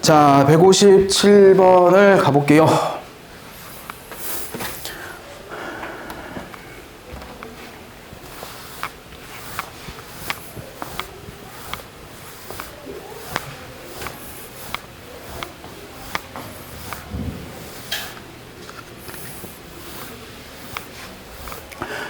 자, 157번을 가볼게요.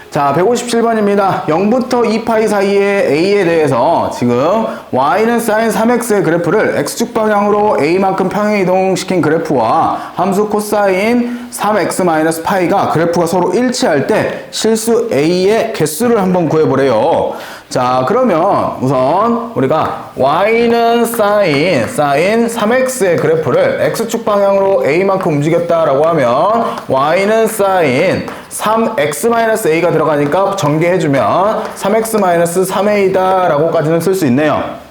자, 157번입니다. 0부터 2파이 사이의 A에 대해서 지금 Y는 sin 3X의 그래프를 X축 방향으로 A만큼 평행이동시킨 그래프와 함수 코사인 3X-파이가 그래프가 서로 일치할 때 실수 A의 개수를 한번 구해보래요. 자, 그러면 우선 우리가 Y는 sin 3X의 그래프를 X축 방향으로 A만큼 움직였다라고 하면 Y는 sin 3x-a가 들어가니까 전개해주면 3x-3a다 라고까지는 쓸 수 있네요.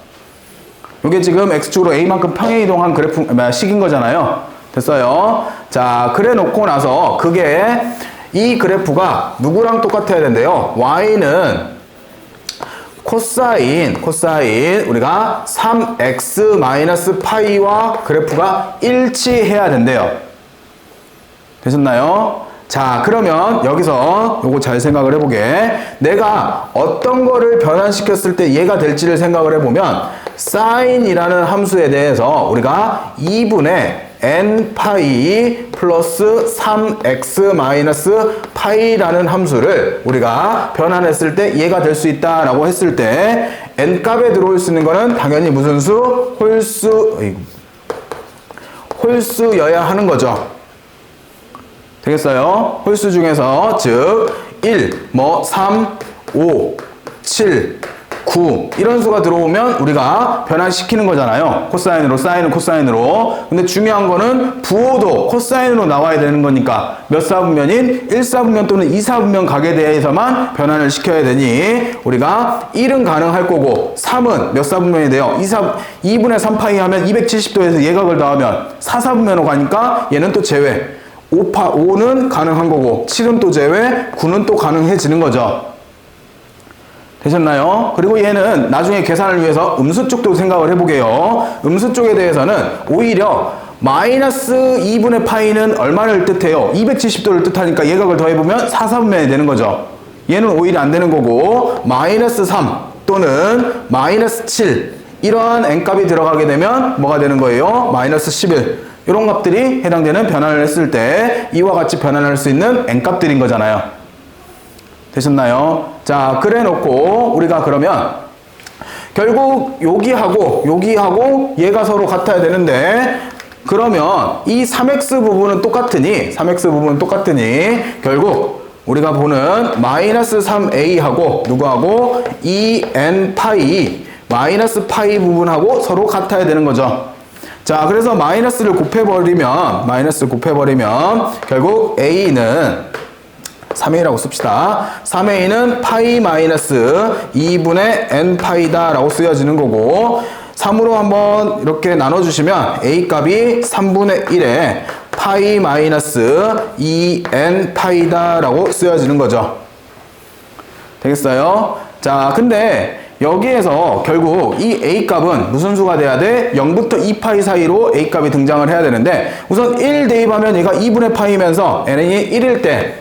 이게 지금 x축으로 a만큼 평행이동한 그래프 식인 거잖아요. 됐어요. 자, 그래 놓고 나서 그게 이 그래프가 누구랑 똑같아야 된대요. y는 코사인 우리가 3x 파이와 그래프가 일치해야 된대요. 되셨나요? 자, 그러면 여기서 요거 잘 생각을 해보게. 내가 어떤 거를 변환시켰을 때 얘가 될지를 생각을 해보면 사인이라는 함수에 대해서 우리가 2분의 n 파이 플러스 3x 마이너스 파이라는 함수를 우리가 변환했을 때 얘가 될 수 있다라고 했을 때 n 값에 들어올 수 있는 거는 당연히 무슨 수? 홀수여야 하는 거죠. 되겠어요? 홀수 중에서 즉 1, 3, 5, 7, 9 이런 수가 들어오면 우리가 변환시키는 거잖아요. 코사인으로, 사인은 코사인으로. 근데 중요한 거는 부호도 코사인으로 나와야 되는 거니까 몇 사분면인 1사분면 또는 2사분면 각에 대해서만 변환을 시켜야 되니 우리가 1은 가능할 거고 3은 몇 사분면이 돼요? 2분의 3파이 하면 270도에서 예각을 더하면 4사분면으로 가니까 얘는 또 제외. 5는 가능한 거고 7은 또 제외, 9는 또 가능해지는 거죠. 되셨나요? 그리고 얘는 나중에 계산을 위해서 음수 쪽도 생각을 해보게요. 음수 쪽에 대해서는 오히려 마이너스 2분의 파이는 얼마를 뜻해요? 270도를 뜻하니까 예각을 더해보면 4사분면이 되는 거죠. 얘는 오히려 안 되는 거고 마이너스 3 또는 마이너스 7 이러한 n값이 들어가게 되면 뭐가 되는 거예요? 마이너스 11 이런 값들이 해당되는 변환을 했을 때 이와 같이 변환할 수 있는 n값들인 거잖아요. 되셨나요? 자, 그래 놓고 우리가 그러면 결국 여기하고 얘가 서로 같아야 되는데 그러면 이 3x 부분은 똑같으니 결국 우리가 보는 마이너스 3a하고 누구하고 2n 파이 마이너스 파이 부분하고 서로 같아야 되는 거죠. 자, 그래서 마이너스를 곱해버리면 결국 a는 3a라고 씁시다. 3a는 파이 마이너스 2분의 n 파이다 라고 쓰여지는 거고 3으로 한번 이렇게 나눠주시면 a 값이 3분의 1에 파이 마이너스 2n 파이다 라고 쓰여지는 거죠. 되겠어요? 자, 근데 여기에서 결국 이 a 값은 무슨 수가 돼야 돼? 0부터 2파이 사이로 a 값이 등장을 해야 되는데 우선 1 대입하면 얘가 2분의 파이면서 n이 1일 때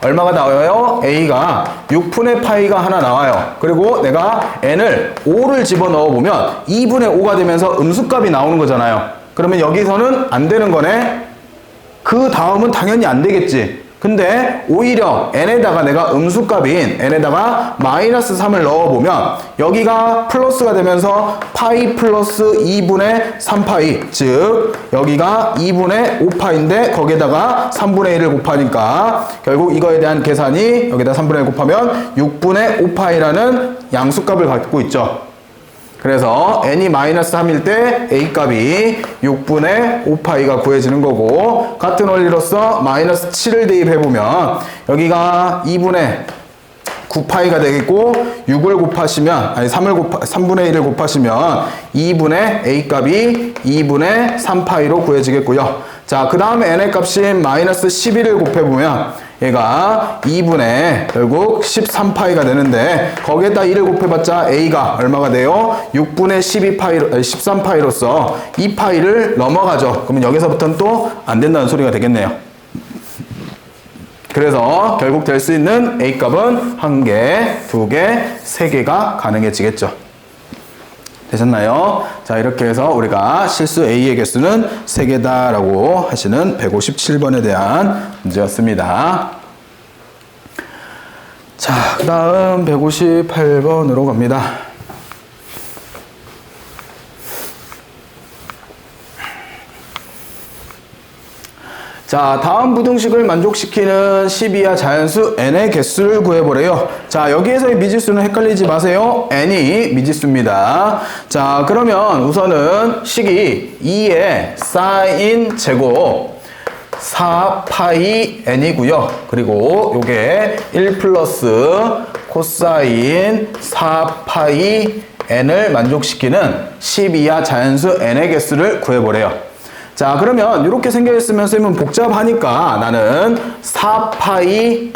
얼마가 나와요? a가 6분의 파이가 하나 나와요. 그리고 내가 n을 5를 집어넣어 보면 2분의 5가 되면서 음수값이 나오는 거잖아요. 그러면 여기서는 안 되는 거네. 그 다음은 당연히 안 되겠지. 근데 오히려 n에다가 내가 음수값인 n에다가 마이너스 3을 넣어보면 여기가 플러스가 되면서 파이 플러스 2분의 3파이 즉 여기가 2분의 5파인데 거기에다가 3분의 1을 곱하니까 결국 이거에 대한 계산이 여기다 3분의 1 곱하면 6분의 5파이라는 양수값을 갖고 있죠. 그래서 n이 마이너스 3일 때 a값이 6분의 5파이가 구해지는 거고 같은 원리로서 마이너스 7을 대입해보면 여기가 2분의 9파이가 되겠고 6을 곱하시면 3분의 1을 곱하시면 2분의 a값이 2분의 3파이로 구해지겠고요. 자, 그 다음에 n의 값인 마이너스 11을 곱해보면 얘가 2분의 결국 13파이가 되는데 거기에다 1을 곱해봤자 a가 얼마가 돼요? 6분의 13파이로서 2파이를 넘어가죠. 그러면 여기서부터는 또 안 된다는 소리가 되겠네요. 그래서 결국 될 수 있는 a값은 1개, 2개, 3개가 가능해지겠죠. 되셨나요? 자, 이렇게 해서 우리가 실수 A의 개수는 3개다 라고 하시는 157번에 대한 문제였습니다. 자, 그 다음 158번으로 갑니다. 자, 다음 부등식을 만족시키는 12야 자연수 n의 개수를 구해보래요. 자, 여기에서의 미지수는 헷갈리지 마세요. n이 미지수입니다. 자, 그러면 우선은 식이 2의 사인 제곱 4파이 n이고요. 그리고 요게 1 플러스 코사인 4파이 n을 만족시키는 10 이하 자연수 n의 개수를 구해보래요. 자, 그러면 이렇게 생겨있으면 쌤은 복잡하니까 나는 4파이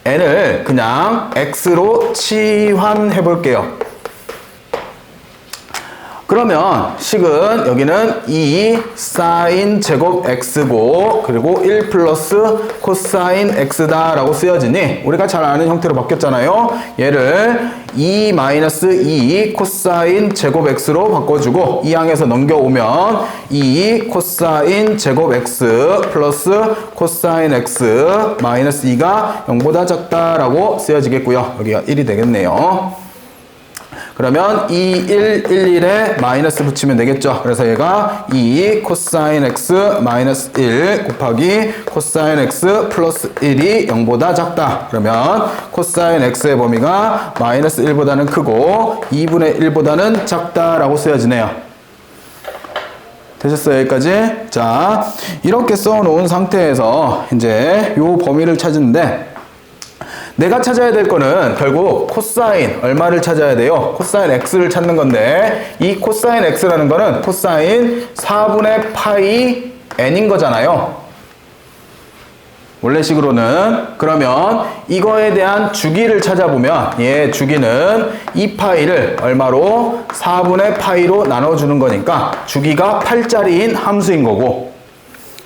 n을 그냥 x로 치환해 볼게요. 그러면 식은 여기는 2 사인 제곱 x고 그리고 1 플러스 코사인 x다 라고 쓰여지니 우리가 잘 아는 형태로 바뀌었잖아요. 얘를 2 마이너스 2 코사인 제곱 x로 바꿔주고 이 항에서 넘겨오면 2 코사인 제곱 x 플러스 코사인 x 마이너스 2가 0보다 작다라고 쓰여지겠고요. 여기가 1이 되겠네요. 그러면 2, 1, 1, 1에 마이너스 붙이면 되겠죠. 그래서 얘가 2 코사인 x 마이너스 1 곱하기 코사인 x 플러스 1이 0보다 작다. 그러면 코사인 x의 범위가 마이너스 1보다는 크고 2분의 1보다는 작다라고 쓰여지네요. 되셨어요? 여기까지? 자, 이렇게 써놓은 상태에서 이제 요 범위를 찾는데 내가 찾아야 될 거는 결국 코사인 얼마를 찾아야 돼요? 코사인 x를 찾는 건데 이 코사인 x라는 거는 코사인 4분의 파이 n인 거잖아요. 원래 식으로는. 그러면 이거에 대한 주기를 찾아보면 얘 주기는 2파이를 얼마로? 4분의 파이로 나눠주는 거니까 주기가 8짜리인 함수인 거고,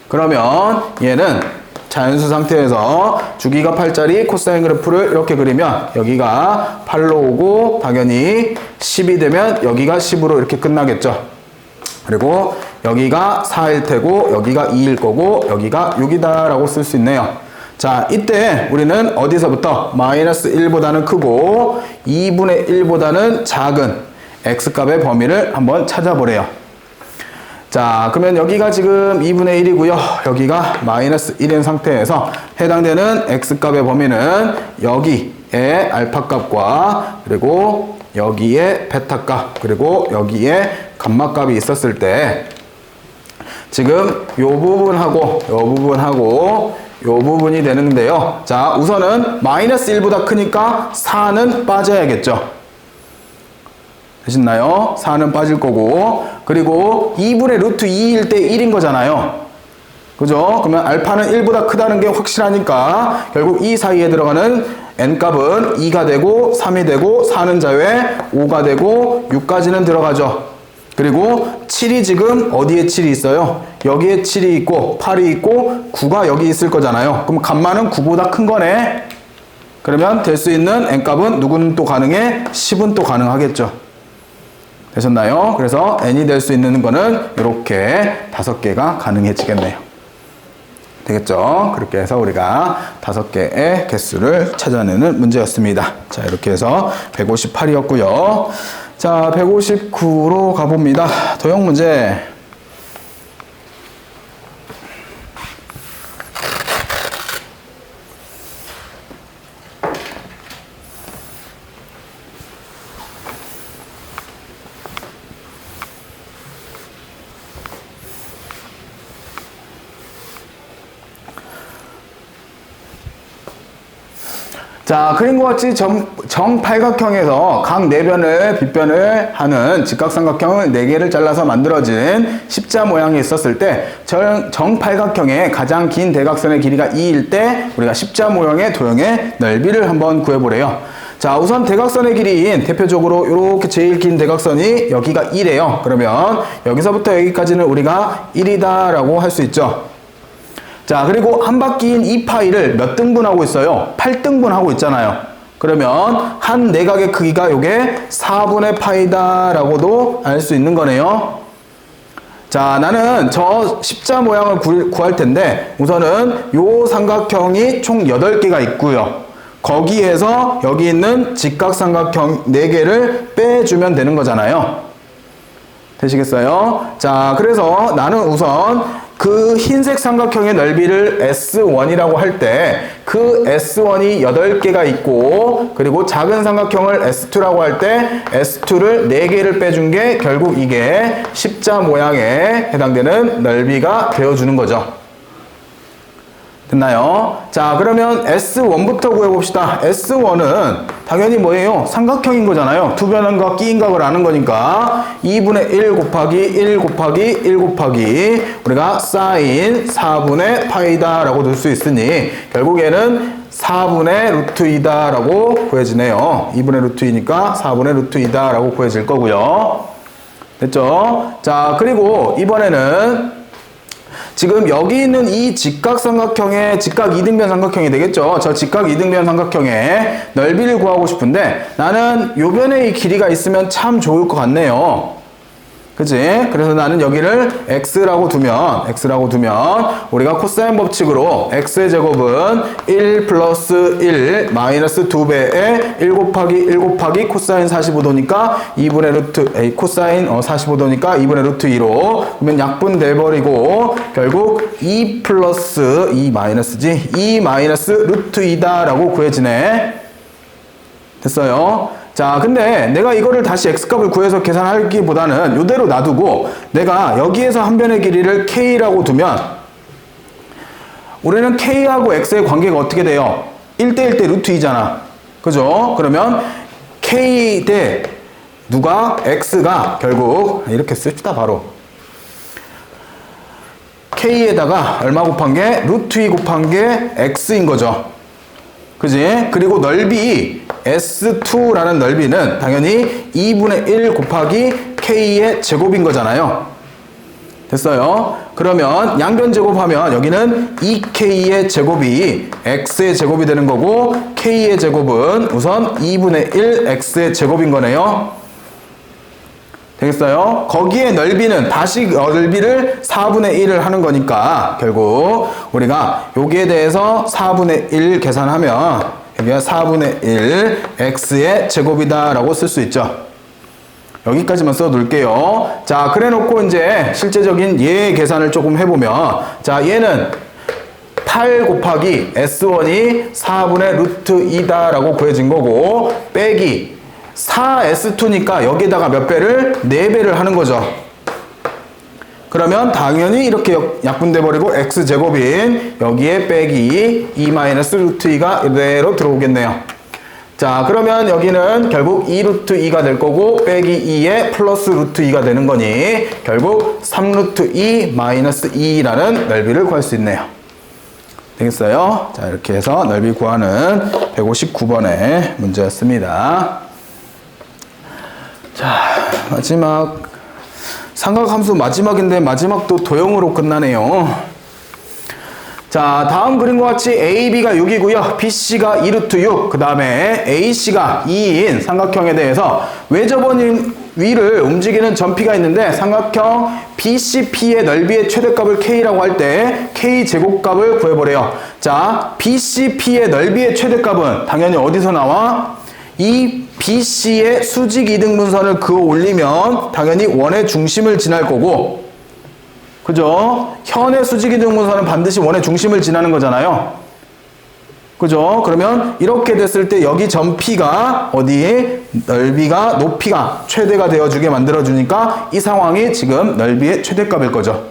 그러면 얘는 자연수 상태에서 주기가 8짜리 코사인 그래프를 이렇게 그리면 여기가 8로 오고 당연히 10이 되면 여기가 10으로 이렇게 끝나겠죠. 그리고 여기가 4일 테고 여기가 2일 거고 여기가 6이다 라고 쓸 수 있네요. 자, 이때 우리는 어디서부터 마이너스 1보다는 크고 2분의 1보다는 작은 x값의 범위를 한번 찾아보래요. 자, 그러면 여기가 지금 2분의 1이고요. 여기가 마이너스 1인 상태에서 해당되는 x값의 범위는 여기에 알파값과 그리고 여기에 베타값 그리고 여기에 감마값이 있었을 때 지금 요 부분하고 요 부분하고 요 부분이 되는데요. 자, 우선은 마이너스 1보다 크니까 4는 빠져야겠죠. 되셨나요? 4는 빠질 거고, 그리고 2분의 루트 2일 때 1인 거잖아요. 그죠? 그러면 알파는 1보다 크다는 게 확실하니까 결국 이 사이에 들어가는 n값은 2가 되고 3이 되고 4는 자유에 5가 되고 6까지는 들어가죠. 그리고 7이 지금 어디에 7이 있어요? 여기에 7이 있고 8이 있고 9가 여기 있을 거잖아요. 그럼 감마는 9보다 큰 거네. 그러면 될 수 있는 n값은 누구는 또 가능해? 10은 또 가능하겠죠. 되셨나요? 그래서 n이 될 수 있는 거는 이렇게 5개가 가능해지겠네요. 되겠죠? 그렇게 해서 우리가 5개의 개수를 찾아내는 문제였습니다. 자, 이렇게 해서 158이었고요. 자, 159로 가봅니다. 도형 문제. 자, 그림과 같이 정팔각형에서 각 내변을 빗변을 하는 직각삼각형을 4개를 잘라서 만들어진 십자 모양이 있었을 때 정팔각형의 가장 긴 대각선의 길이가 2일 때 우리가 십자 모양의 도형의 넓이를 한번 구해보래요. 자, 우선 대각선의 길이인 대표적으로 이렇게 제일 긴 대각선이 여기가 1이에요. 그러면 여기서부터 여기까지는 우리가 1이다 라고 할 수 있죠. 자, 그리고 한 바퀴인 2파이를 몇 등분하고 있어요? 8등분하고 있잖아요. 그러면 한 내각의 크기가 요게 4분의 파이다 라고도 알 수 있는 거네요. 자, 나는 저 십자 모양을 구할 텐데 우선은 요 삼각형이 총 8개가 있고요. 거기에서 여기 있는 직각삼각형 4개를 빼주면 되는 거잖아요. 되시겠어요? 자, 그래서 나는 우선 그 흰색 삼각형의 넓이를 S1이라고 할 때 그 S1이 8개가 있고 그리고 작은 삼각형을 S2라고 할 때 S2를 4개를 빼준 게 결국 이게 십자 모양에 해당되는 넓이가 되어주는 거죠. 됐나요? 자, 그러면 S1부터 구해봅시다. S1은 당연히 뭐예요? 삼각형인 거잖아요. 두 변환과 끼인각을 아는 거니까 2분의 1 곱하기 1 곱하기 1 곱하기 우리가 사인 4분의 파이다 라고 넣을 수 있으니 결국에는 4분의 루트 2다 라고 구해지네요. 2분의 루트 2니까 4분의 루트 2다 라고 구해질 거고요. 됐죠? 자, 그리고 이번에는 지금 여기 있는 이 직각삼각형의 직각 이등변 삼각형이 되겠죠. 저 직각 이등변 삼각형의 넓이를 구하고 싶은데 나는 요 변에 이 길이가 있으면 참 좋을 것 같네요. 그치? 그래서 나는 여기를 x라고 두면 우리가 코사인 법칙으로 x의 제곱은 1 플러스 1 마이너스 2배의 1 곱하기 1 곱하기 코사인 45도니까 2분의 루트 코사인 45도니까 2분의 루트 2로 그러면 약분 돼버리고 결국 2 플러스 2 마이너스지 2 마이너스 루트 2다 라고 구해지네. 됐어요? 자, 근데 내가 이거를 다시 x값을 구해서 계산하기보다는 이대로 놔두고 내가 여기에서 한 변의 길이를 k라고 두면 우리는 k하고 x의 관계가 어떻게 돼요? 1대1 대 루트 2잖아. 그죠? 그러면 k 대 누가? x가 결국 이렇게 씁시다 바로. k에다가 얼마 곱한 게? 루트 2 곱한 게 x인 거죠. 그지? 그리고 넓이 S2라는 넓이는 당연히 2분의 1 곱하기 K의 제곱인 거잖아요. 됐어요? 그러면 양변 제곱하면 여기는 2K의 제곱이 X의 제곱이 되는 거고 K의 제곱은 우선 2분의 1 X의 제곱인 거네요. 되겠어요? 거기에 넓이는 다시 넓이를 4분의 1을 하는 거니까 결국 우리가 여기에 대해서 4분의 1 계산하면 여기가 4분의 1 x의 제곱이다 라고 쓸 수 있죠. 여기까지만 써 놓을게요. 자, 그래 놓고 이제 실제적인 얘 계산을 조금 해보면 자, 얘는 8 곱하기 S1이 4분의 루트 2다 라고 구해진 거고 빼기 4S2니까 여기다가 몇 배를? 4배를 하는 거죠. 그러면 당연히 이렇게 약분돼 버리고 x제곱인 여기에 빼기 2 마이너스 루트 2가 이대로 들어오겠네요. 자, 그러면 여기는 결국 2 루트 2가 될 거고 빼기 2에 플러스 루트 2가 되는 거니 결국 3 루트 2 마이너스 2라는 넓이를 구할 수 있네요. 되겠어요? 자, 이렇게 해서 넓이 구하는 159번의 문제였습니다. 자, 마지막 삼각함수 마지막인데 마지막도 도형으로 끝나네요. 자, 다음 그림과 같이 AB가 6이고요. BC가 2루트 6, 그 다음에 AC가 2인 삼각형에 대해서 외접원 위를 움직이는 점피가 있는데 삼각형 BCP의 넓이의 최대값을 K라고 할 때 K 제곱값을 구해보래요. 자, BCP의 넓이의 최대값은 당연히 어디서 나와? 이 BC의 수직 이등분선을 그어 올리면 당연히 원의 중심을 지날 거고, 그죠? 현의 수직 이등분선은 반드시 원의 중심을 지나는 거잖아요. 그죠? 그러면 이렇게 됐을 때 여기 점 P가 어디 넓이가 높이가 최대가 되어주게 만들어주니까 이 상황이 지금 넓이의 최대값일 거죠.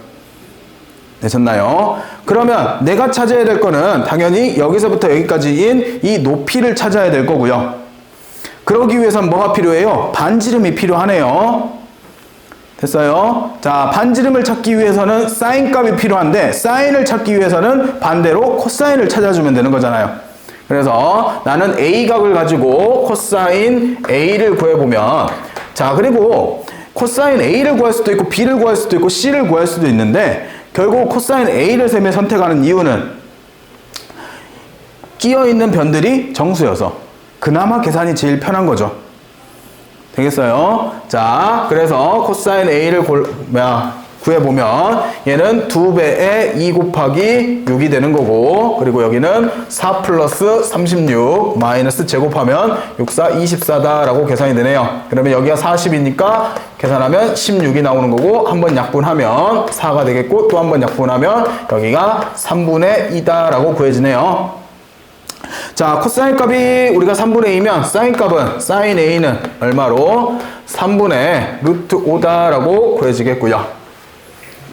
되셨나요? 그러면 내가 찾아야 될 거는 당연히 여기서부터 여기까지인 이 높이를 찾아야 될 거고요. 그러기 위해서는 뭐가 필요해요? 반지름이 필요하네요. 됐어요? 자, 반지름을 찾기 위해서는 사인 값이 필요한데 사인을 찾기 위해서는 반대로 코사인을 찾아주면 되는 거잖아요. 그래서 나는 A각을 가지고 코사인 A를 구해보면, 자, 그리고 코사인 A를 구할 수도 있고 B를 구할 수도 있고 C를 구할 수도 있는데 결국 코사인 A를 선택하는 이유는 끼어있는 변들이 정수여서 그나마 계산이 제일 편한 거죠. 되겠어요? 자, 그래서 코사인 A를 구해보면 얘는 2배의 2 곱하기 6이 되는 거고, 그리고 여기는 4 플러스 36 마이너스 제곱하면 6, 4, 24다 라고 계산이 되네요. 그러면 여기가 40이니까 계산하면 16이 나오는 거고, 한번 약분하면 4가 되겠고, 또 한번 약분하면 여기가 3분의 2다 라고 구해지네요. 자, 코사인 값이 우리가 3분의 2면 사인 값은 사인 A는 얼마로? 3분의 루트 5다 라고 구해지겠고요.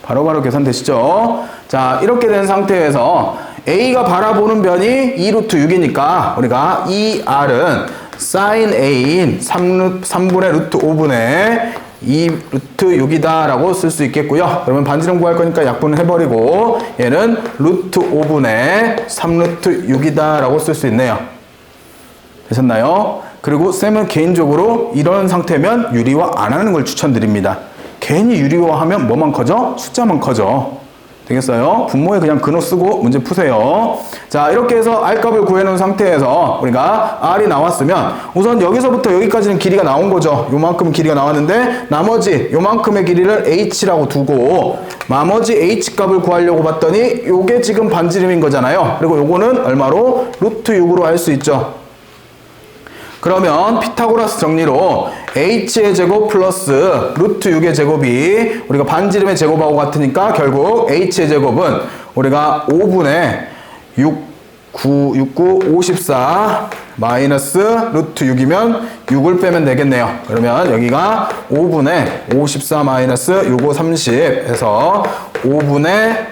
바로바로 계산되시죠? 자, 이렇게 된 상태에서 A가 바라보는 변이 2루트 6이니까 우리가 이 R은 sin a인 3분의 루트 5분의 2 루트 6이다 라고 쓸 수 있겠고요. 그러면 반지름 구할 거니까 약분을 해버리고 얘는 루트 5분의 3 루트 6이다 라고 쓸 수 있네요. 되셨나요? 그리고 쌤은 개인적으로 이런 상태면 유리화 안 하는 걸 추천드립니다. 괜히 유리화하면 뭐만 커져? 숫자만 커져. 되겠어요? 분모에 그냥 근호 쓰고 문제 푸세요. 자, 이렇게 해서 R값을 구해놓은 상태에서 우리가 R이 나왔으면 우선 여기서부터 여기까지는 길이가 나온 거죠. 요만큼 길이가 나왔는데 나머지 요만큼의 길이를 H라고 두고 나머지 H값을 구하려고 봤더니 요게 지금 반지름인 거잖아요. 그리고 요거는 얼마로? 루트 6으로 할 수 있죠. 그러면 피타고라스 정리로 h의 제곱 플러스 루트 6의 제곱이 우리가 반지름의 제곱하고 같으니까 결국 h의 제곱은 우리가 5분의 6, 9, 54 마이너스 루트 6이면 6을 빼면 되겠네요. 그러면 여기가 5분의 54 마이너스 6, 5, 30 해서 5분의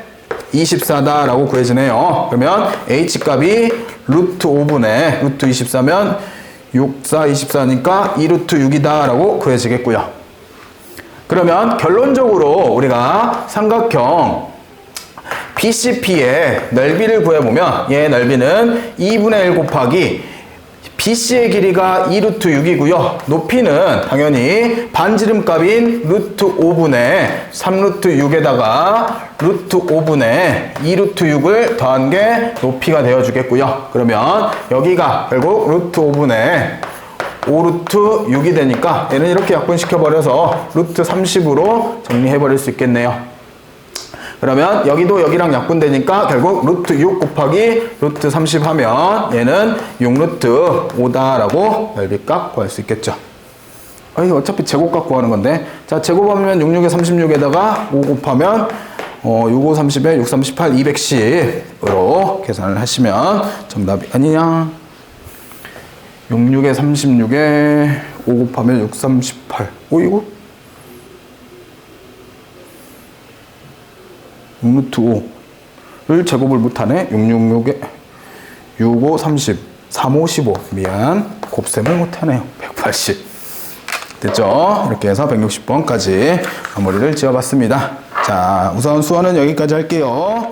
24다 라고 구해지네요. 그러면 h값이 루트 5분의 루트 24면 6, 4, 24니까 2루트 6이다 라고 구해지겠고요. 그러면 결론적으로 우리가 삼각형 BCP의 넓이를 구해보면 얘의 넓이는 2분의 1 곱하기 BC의 길이가 2루트 6이고요. 높이는 당연히 반지름 값인 루트 5분의 3루트 6에다가 루트 5분의 2루트 6을 더한 게 높이가 되어 주겠고요. 그러면 여기가 결국 루트 5분의 5루트 6이 되니까 얘는 이렇게 약분시켜 버려서 루트 30으로 정리해 버릴 수 있겠네요. 그러면 여기도 여기랑 약분되니까 결국 루트 6 곱하기 루트 30 하면 얘는 6루트 5다라고 넓이값 구할 수 있겠죠. 어차피 제곱값 구하는 건데, 자, 제곱하면 66에 36에다가 5 곱하면 6, 5, 30에 6, 38, 210으로 계산을 하시면 정답이 아니냐. 66에 36에 5 곱하면 6, 38. 이거 6루트 5를 제곱을 못하네. 666에 6, 5, 30, 3, 5, 15. 미안. 곱셈을 못하네요. 180. 됐죠? 이렇게 해서 160번까지 마무리를 지어봤습니다. 자, 우선 수어는 여기까지 할게요.